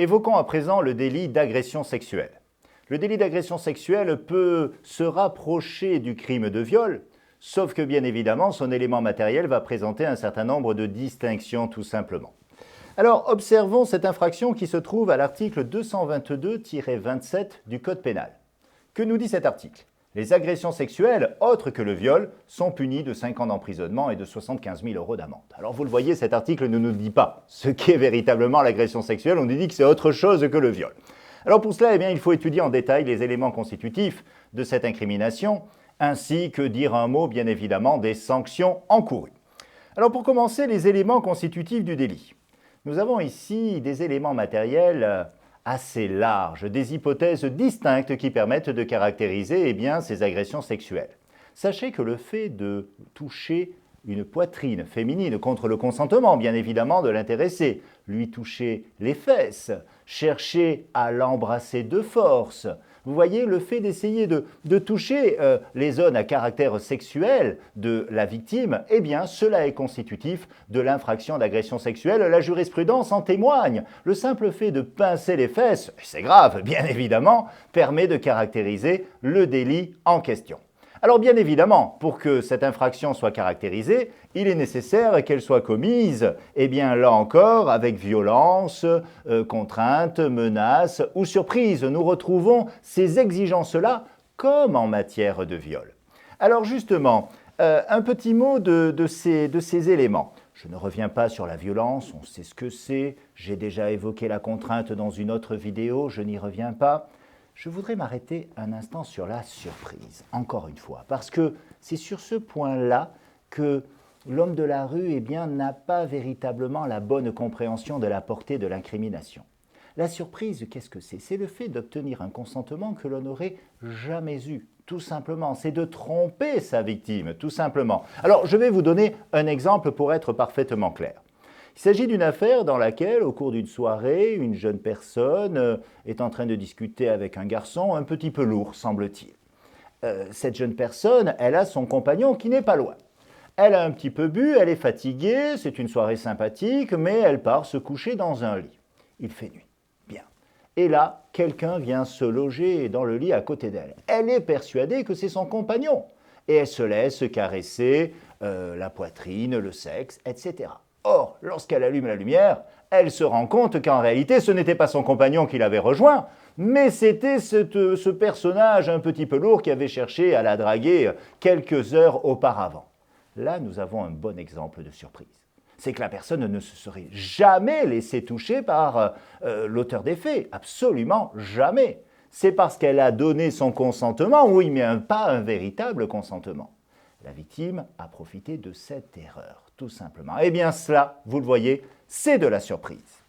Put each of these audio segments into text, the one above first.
Évoquons à présent le délit d'agression sexuelle. Le délit d'agression sexuelle peut se rapprocher du crime de viol, sauf que bien évidemment son élément matériel va présenter un certain nombre de distinctions tout simplement. Alors observons cette infraction qui se trouve à l'article 222-27 du Code pénal. Que nous dit cet article ? Les agressions sexuelles, autres que le viol, sont punies de 5 ans d'emprisonnement et de 75 000 € d'amende. Alors vous le voyez, cet article ne nous dit pas ce qu'est véritablement l'agression sexuelle, on nous dit que c'est autre chose que le viol. Alors pour cela, il faut étudier en détail les éléments constitutifs de cette incrimination, ainsi que dire un mot, bien évidemment, des sanctions encourues. Alors pour commencer, les éléments constitutifs du délit. Nous avons ici des éléments matériels assez larges, des hypothèses distinctes qui permettent de caractériser ces agressions sexuelles. Sachez que le fait de toucher une poitrine féminine contre le consentement, bien évidemment, de l'intéressé, lui toucher les fesses, chercher à l'embrasser de force, vous voyez, le fait d'essayer de toucher les zones à caractère sexuel de la victime, cela est constitutif de l'infraction d'agression sexuelle. La jurisprudence en témoigne. Le simple fait de pincer les fesses, c'est grave, bien évidemment, permet de caractériser le délit en question. Alors bien évidemment, pour que cette infraction soit caractérisée, il est nécessaire qu'elle soit commise, là encore, avec violence, contrainte, menace ou surprise. Nous retrouvons ces exigences-là comme en matière de viol. Alors justement, un petit mot de ces éléments. Je ne reviens pas sur la violence, on sait ce que c'est, j'ai déjà évoqué la contrainte dans une autre vidéo, je n'y reviens pas. Je voudrais m'arrêter un instant sur la surprise, encore une fois, parce que c'est sur ce point-là que l'homme de la rue n'a pas véritablement la bonne compréhension de la portée de l'incrimination. La surprise, qu'est-ce que c'est ? C'est le fait d'obtenir un consentement que l'on n'aurait jamais eu, tout simplement. C'est de tromper sa victime, tout simplement. Alors, je vais vous donner un exemple pour être parfaitement clair. Il s'agit d'une affaire dans laquelle, au cours d'une soirée, une jeune personne est en train de discuter avec un garçon un petit peu lourd, semble-t-il. Cette jeune personne, elle a son compagnon qui n'est pas loin. Elle a un petit peu bu, elle est fatiguée, c'est une soirée sympathique, mais elle part se coucher dans un lit. Il fait nuit. Bien. Et là, quelqu'un vient se loger dans le lit à côté d'elle. Elle est persuadée que c'est son compagnon. Et elle se laisse caresser la poitrine, le sexe, etc. Or, lorsqu'elle allume la lumière, elle se rend compte qu'en réalité, ce n'était pas son compagnon qui l'avait rejoint, mais c'était ce personnage un petit peu lourd qui avait cherché à la draguer quelques heures auparavant. Là, nous avons un bon exemple de surprise. C'est que la personne ne se serait jamais laissée toucher par l'auteur des faits, absolument jamais. C'est parce qu'elle a donné son consentement, oui, mais pas un véritable consentement. La victime a profité de cette erreur, tout simplement. Cela, vous le voyez, c'est de la surprise.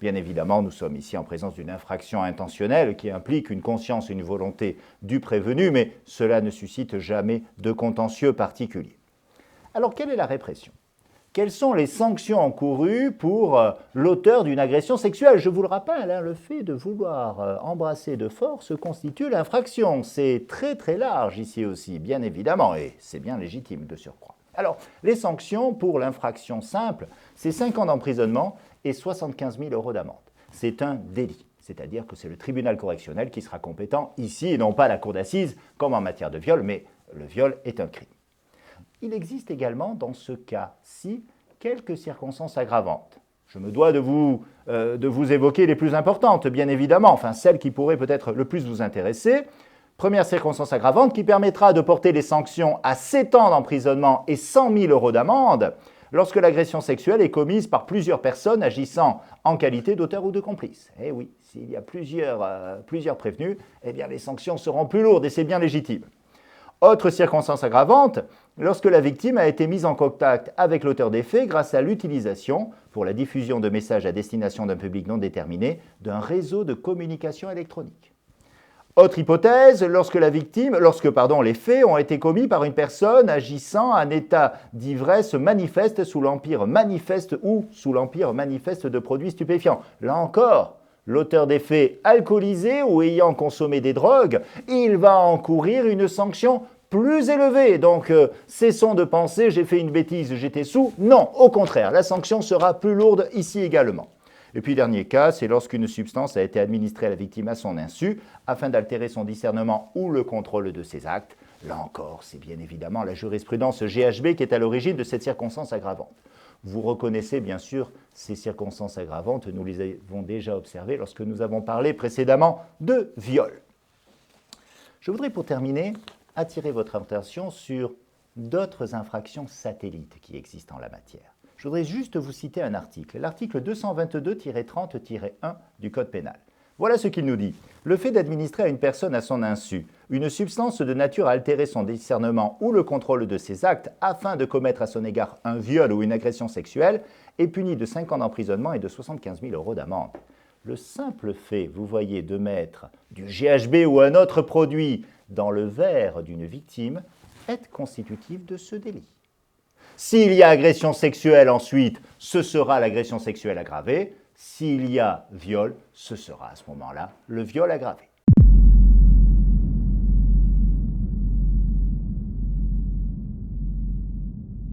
Bien évidemment, nous sommes ici en présence d'une infraction intentionnelle qui implique une conscience et une volonté du prévenu, mais cela ne suscite jamais de contentieux particulier. Alors, quelle est la répression ? Quelles sont les sanctions encourues pour l'auteur d'une agression sexuelle ? Je vous le rappelle, le fait de vouloir embrasser de force constitue l'infraction. C'est très très large ici aussi, bien évidemment, et c'est bien légitime de surcroît. Alors, les sanctions pour l'infraction simple, c'est 5 ans d'emprisonnement et 75 000 € d'amende. C'est un délit, c'est-à-dire que c'est le tribunal correctionnel qui sera compétent ici et non pas la cour d'assises comme en matière de viol, mais le viol est un crime. Il existe également, dans ce cas-ci, quelques circonstances aggravantes. Je me dois de vous évoquer les plus importantes, bien évidemment, celles qui pourraient peut-être le plus vous intéresser. Première circonstance aggravante qui permettra de porter les sanctions à 7 ans d'emprisonnement et 100 000 € d'amende lorsque l'agression sexuelle est commise par plusieurs personnes agissant en qualité d'auteur ou de complice. Eh oui, s'il y a plusieurs prévenus, les sanctions seront plus lourdes et c'est bien légitime. Autre circonstance aggravante, lorsque la victime a été mise en contact avec l'auteur des faits grâce à l'utilisation, pour la diffusion de messages à destination d'un public non déterminé, d'un réseau de communication électronique. Autre hypothèse, lorsque les faits ont été commis par une personne agissant en état d'ivresse manifeste sous l'empire manifeste ou sous l'empire manifeste de produits stupéfiants. Là encore, l'auteur des faits alcoolisé ou ayant consommé des drogues, il va encourir une sanction plus élevée. Donc, cessons de penser « j'ai fait une bêtise, j'étais sous ». Non, au contraire, la sanction sera plus lourde ici également. Et puis, dernier cas, c'est lorsqu'une substance a été administrée à la victime à son insu, afin d'altérer son discernement ou le contrôle de ses actes. Là encore, c'est bien évidemment la jurisprudence GHB qui est à l'origine de cette circonstance aggravante. Vous reconnaissez bien sûr ces circonstances aggravantes, nous les avons déjà observées lorsque nous avons parlé précédemment de viol. Je voudrais pour terminer attirer votre attention sur d'autres infractions satellites qui existent en la matière. Je voudrais juste vous citer un article, l'article 222-30-1 du Code pénal. Voilà ce qu'il nous dit. Le fait d'administrer à une personne à son insu une substance de nature à altérer son discernement ou le contrôle de ses actes afin de commettre à son égard un viol ou une agression sexuelle est puni de 5 ans d'emprisonnement et de 75 000 € d'amende. Le simple fait, vous voyez, de mettre du GHB ou un autre produit dans le verre d'une victime est constitutif de ce délit. S'il y a agression sexuelle ensuite, ce sera l'agression sexuelle aggravée. S'il y a viol, ce sera à ce moment-là le viol aggravé.